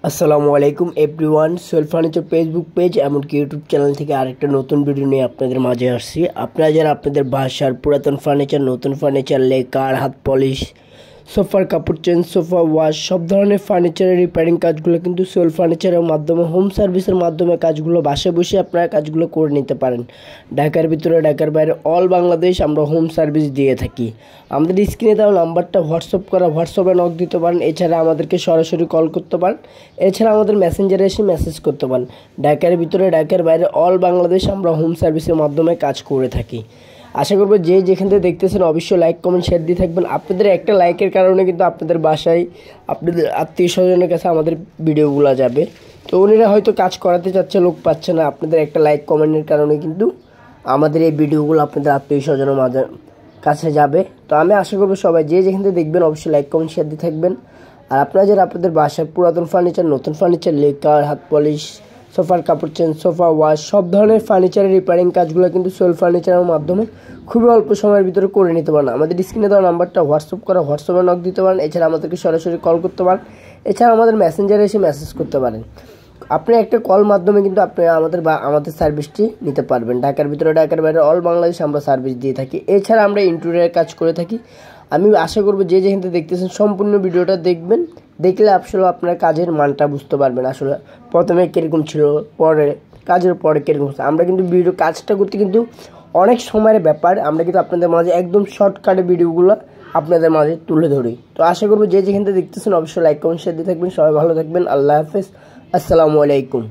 আসসালামু আলাইকুম everyone. Sohel furniture Facebook page এমনকি ইউটিউব চ্যানেল থেকে আরেকটা নতুন ভিডিও নিয়ে আপনাদের মাঝে আসছি। আপনারা যারা আপনাদের বাসার পুরাতন ফার্নিচার, নতুন ফার্নিচার, লেকার, হাত পলিশ, সোফার কাপড় চেঞ্জ, সোফা ওয়াশ, সব ধরনের ফার্নিচারের রিপেয়ারিং কাজগুলো কিন্তু সোহেল ফার্নিচারের মাধ্যমে, হোম সার্ভিসের মাধ্যমে কাজগুলো বাসায় বসে আপনারা কাজগুলো করে নিতে পারেন। ঢাকার ভিতরে, ঢাকার বাইরে, অল বাংলাদেশ আমরা হোম সার্ভিস দিয়ে থাকি। আমাদের স্ক্রিনে দেওয়া নাম্বারটা হোয়াটসঅ্যাপে নক দিতে পারেন। এছাড়া আমাদেরকে সরাসরি কল করতে পারেন। এছাড়া আমাদের মেসেঞ্জারে এসে মেসেজ করতে পারেন। ঢাকার ভিতরে, ঢাকার বাইরে, অল বাংলাদেশ আমরা হোম সার্ভিসের মাধ্যমে কাজ করে থাকি। আশা করবো যে যেখান থেকে দেখতেছেন অবশ্যই লাইক, কমেন্ট, শেয়ার দিয়ে থাকবেন। আপনাদের একটা লাইকের কারণে কিন্তু আপনাদের বাসায়, আপনাদের আত্মীয় স্বজনের কাছে আমাদের ভিডিওগুলো যাবে। তো উনিরা হয়তো কাজ করাতে চাচ্ছে, লোক পাচ্ছে না। আপনাদের একটা লাইক, কমেন্টের কারণে কিন্তু আমাদের এই ভিডিওগুলো আপনাদের আত্মীয় স্বজনের মাঝে কাছে যাবে। তো আমি আশা করবো সবাই যে যেখান থেকে দেখবেন অবশ্যই লাইক, কমেন্ট, শেয়ার দিয়ে থাকবেন। আর আপনারা যারা আপনাদের বাসার পুরাতন ফার্নিচার, নতুন ফার্নিচার, লেকার, হাত পলিশ, সোফার কাপড় চেঞ্জ, সোফা ওয়াশ, সব ধরনের ফার্নিচারের রিপেয়ারিং কাজগুলো কিন্তু সোহেল ফার্নিচারের মাধ্যমে খুবই অল্প সময়ের ভিতরে করে নিতে পারেন। আমাদের স্ক্রিনে দেওয়া নাম্বারটা হোয়াটসঅ্যাপে নক দিতে পারেন। এছাড়া আমাদেরকে সরাসরি কল করতে পারেন। এছাড়া আমাদের মেসেঞ্জারে এসে মেসেজ করতে পারেন। আপনি একটা কল মাধ্যমে কিন্তু আপনি আমাদের সার্ভিসটি নিতে পারবেন। ঢাকার ভিতরে, ঢাকার বাইরে, অল বাংলাদেশ আমরা সার্ভিস দিয়ে থাকি। এছাড়া আমরা ইন্টেরিয়র কাজ করে থাকি। আমি আশা করবো যে যেখান থেকে দেখতেছেন সম্পূর্ণ ভিডিওটা দেখবেন। দেখলে আসলে আপনার কাজের মানটা বুঝতে পারবেন। আসলে প্রথমে কীরকম ছিল, পরে কাজের পরে কীরকম। আমরা কিন্তু কাজটা করতে কিন্তু অনেক সময়ের ব্যাপার। আমরা কিন্তু আপনাদের মাঝে একদম শর্টকাটে ভিডিওগুলো আপনাদের মাঝে তুলে ধরি। তো আশা করবো যে যেখান থেকে দেখতেছেন অবশ্যই লাইক, কমেন্ট, শেয়ার দিয়ে থাকবেন। সবাই ভালো থাকবেন। আল্লাহ হাফেজ। আসসালামু আলাইকুম।